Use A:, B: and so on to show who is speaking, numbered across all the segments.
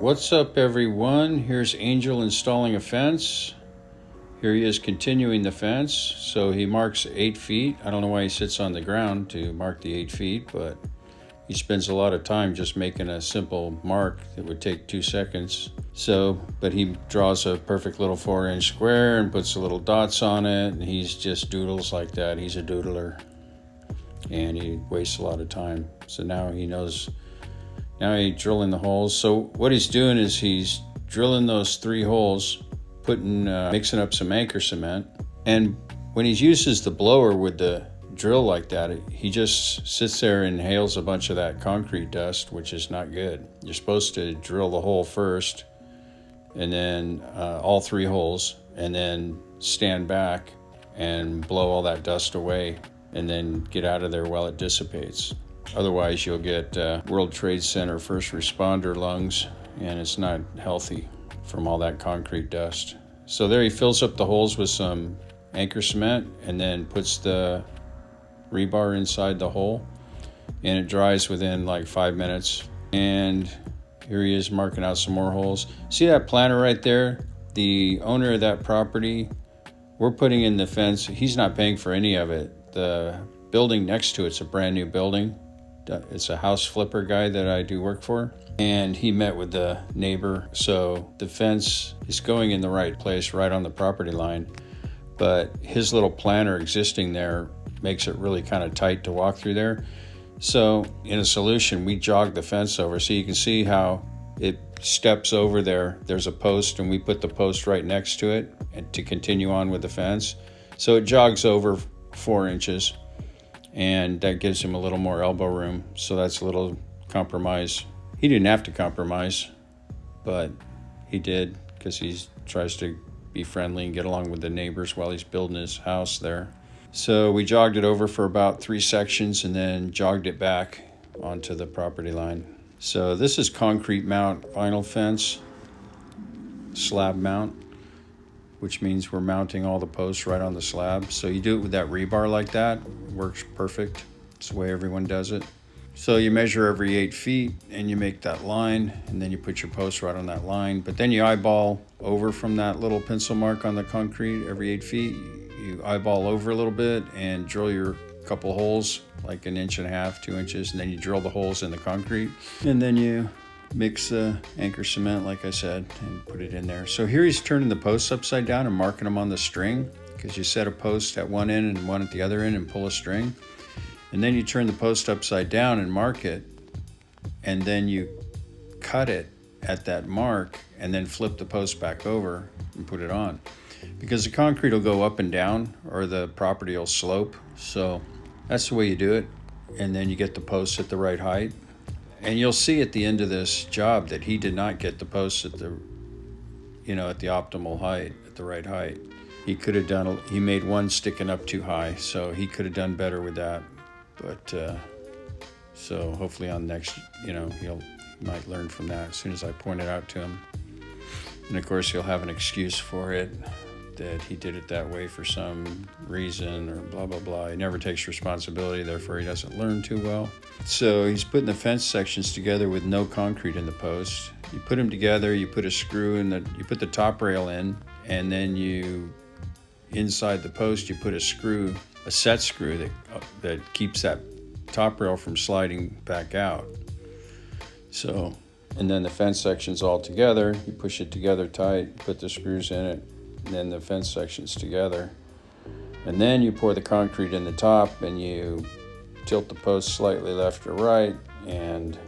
A: What's up, everyone? Here's Angel installing a fence. Here he is continuing the fence. So he marks 8 feet. I don't know why he sits on the ground to mark the 8 feet, but he spends a lot of time just making a simple mark that would take 2 seconds. But he draws a perfect little 4-inch square and puts the little dots on it, and he's just doodles like that. He's a doodler, and he wastes a lot of time. So now he knows. Now he's drilling the holes. So what he's doing is he's drilling those 3 holes, mixing up some anchor cement. And when he uses the blower with the drill like that, he just sits there and inhales a bunch of that concrete dust, which is not good. You're supposed to drill the hole first, and then all 3 holes, and then stand back and blow all that dust away, and then get out of there while it dissipates. Otherwise, you'll get World Trade Center first responder lungs, and it's not healthy from all that concrete dust. So there he fills up the holes with some anchor cement and then puts the rebar inside the hole, and it dries within like 5 minutes. And here he is marking out some more holes. See that planter right there? The owner of that property, we're putting in the fence. He's not paying for any of it. The building next to it's a brand new building. It's a house flipper guy that I do work for, and he met with the neighbor. So the fence is going in the right place, right on the property line, but his little planter existing there makes it really kind of tight to walk through there. So in a solution, we jogged the fence over, so you can see how it steps over there. There's a post, and we put the post right next to it and to continue on with the fence. So it jogs over 4 inches, and that gives him a little more elbow room. So that's a little compromise. He didn't have to compromise, but he did, because he tries to be friendly and get along with the neighbors while he's building his house there. So we jogged it over for about 3 sections and then jogged it back onto the property line. So this is concrete mount vinyl fence, slab mount, which means we're mounting all the posts right on the slab. So you do it with that rebar like that. It works perfect. It's the way everyone does it. So you measure every 8 feet and you make that line, and then you put your post right on that line. But then you eyeball over from that little pencil mark on the concrete every 8 feet. You eyeball over a little bit and drill your couple holes, like 1.5 inches, 2 inches, and then you drill the holes in the concrete. And then you mix anchor cement, like I said, and put it in there. So here he's turning the posts upside down and marking them on the string, because you set a post at one end and one at the other end and pull a string. And then you turn the post upside down and mark it, and then you cut it at that mark and then flip the post back over and put it on. Because the concrete will go up and down, or the property will slope. So that's the way you do it. And then you get the posts at the right height. And you'll see at the end of this job that he did not get the posts at the optimal height, at the right height. He made one sticking up too high, so he could have done better with that. But so hopefully on next, he might learn from that as soon as I point it out to him. And of course he'll have an excuse for it, that he did it that way for some reason or blah, blah, blah. He never takes responsibility, therefore he doesn't learn too well. So he's putting the fence sections together with no concrete in the post. You put them together, you put a screw in you put the top rail in, and then inside the post, you put a set screw that keeps that top rail from sliding back out. So, and then the fence section's all together. You push it together tight, put the screws in it, and then the fence section's together. And then you pour the concrete in the top, and you tilt the post slightly left or right, and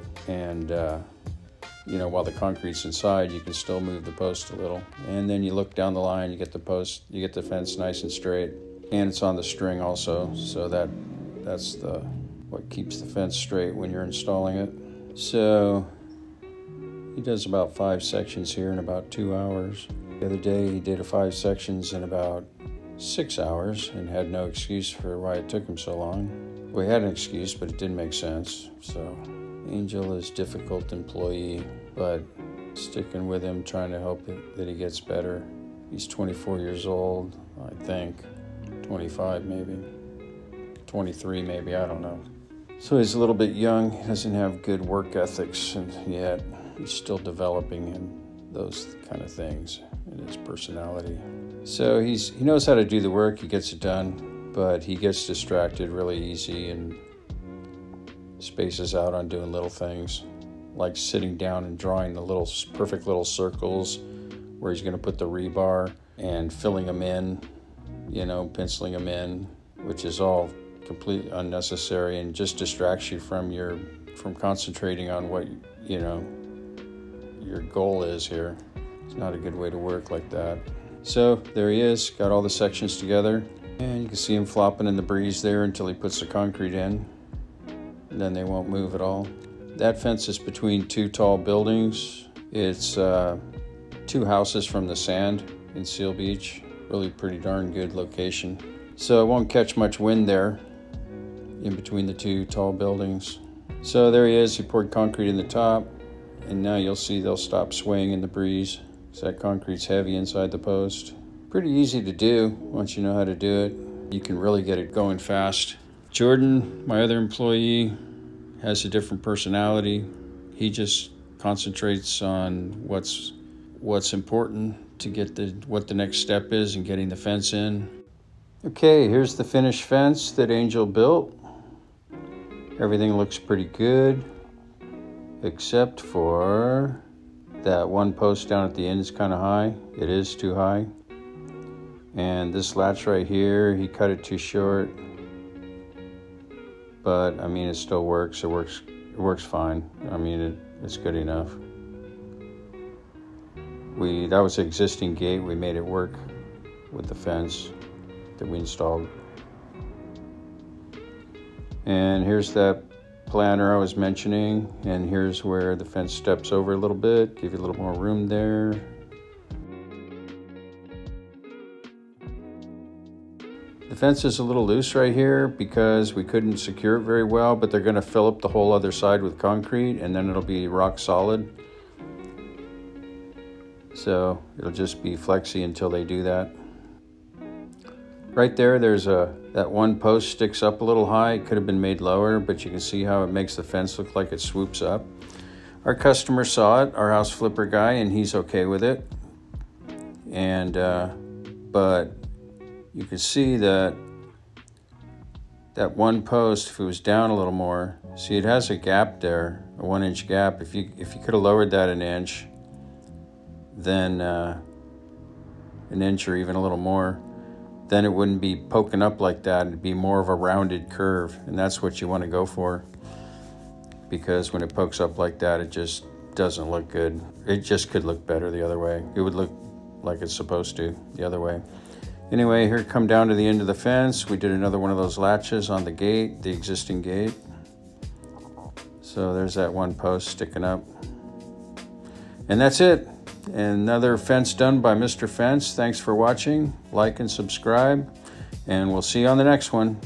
A: while the concrete's inside, you can still move the post a little. And then you look down the line, you get the fence nice and straight, and it's on the string also, so that's what keeps the fence straight when you're installing it. So he does about 5 sections here in about 2 hours. The other day he did 5 sections in about 6 hours and had no excuse for why it took him so long. Well, he had an excuse, but it didn't make sense. So Angel is a difficult employee, but sticking with him, trying to help that he gets better. He's 24 years old, I think. 25 maybe. 23 maybe, I don't know. So he's a little bit young, he doesn't have good work ethics yet. He's still developing in those kind of things in his personality. So he knows how to do the work, he gets it done, but he gets distracted really easy and spaces out on doing little things, like sitting down and drawing the little perfect little circles where he's going to put the rebar and filling them in, penciling them in, which is all completely unnecessary and just distracts you from concentrating on what your goal is here. It's not a good way to work like that. So there he is, got all the sections together, and you can see him flopping in the breeze there until he puts the concrete in, and then they won't move at all. That fence is between two tall buildings. It's 2 houses from the sand in Seal Beach. Really pretty darn good location. So it won't catch much wind there in between the 2 tall buildings. So there he is, he poured concrete in the top, and now you'll see they'll stop swaying in the breeze because that concrete's heavy inside the post. Pretty easy to do once you know how to do it. You can really get it going fast. Jordan, my other employee, has a different personality. He just concentrates on what's important to get what the next step is in getting the fence in. Okay, here's the finished fence that Angel built. Everything looks pretty good, except for that one post down at the end is kind of high. It is too high. And this latch right here, he cut it too short. But I mean, it still works. It works fine. I mean, it's good enough. That was the existing gate. We made it work with the fence that we installed. And here's that planter I was mentioning, and here's where the fence steps over a little bit, give you a little more room there. The fence is a little loose right here because we couldn't secure it very well, but they're going to fill up the whole other side with concrete, and then it'll be rock solid. So it'll just be flexy until they do that. Right there, there's that one post sticks up a little high. It could have been made lower, but you can see how it makes the fence look like it swoops up. Our customer saw it, our house flipper guy, and he's okay with it. And but you can see that one post, if it was down a little more, see it has a gap there, a 1-inch gap. If you could have lowered that an inch, then an inch or even a little more, then it wouldn't be poking up like that. It'd be more of a rounded curve, and that's what you want to go for, because when it pokes up like that, it just doesn't look good. It just could look better the other way. It would look like it's supposed to the other way. Anyway, here, come down to the end of the fence. We did another one of those latches on the gate, the existing gate. So there's that one post sticking up. And that's it. Another fence done by Mr. Fence. Thanks for watching. Like and subscribe, and we'll see you on the next one.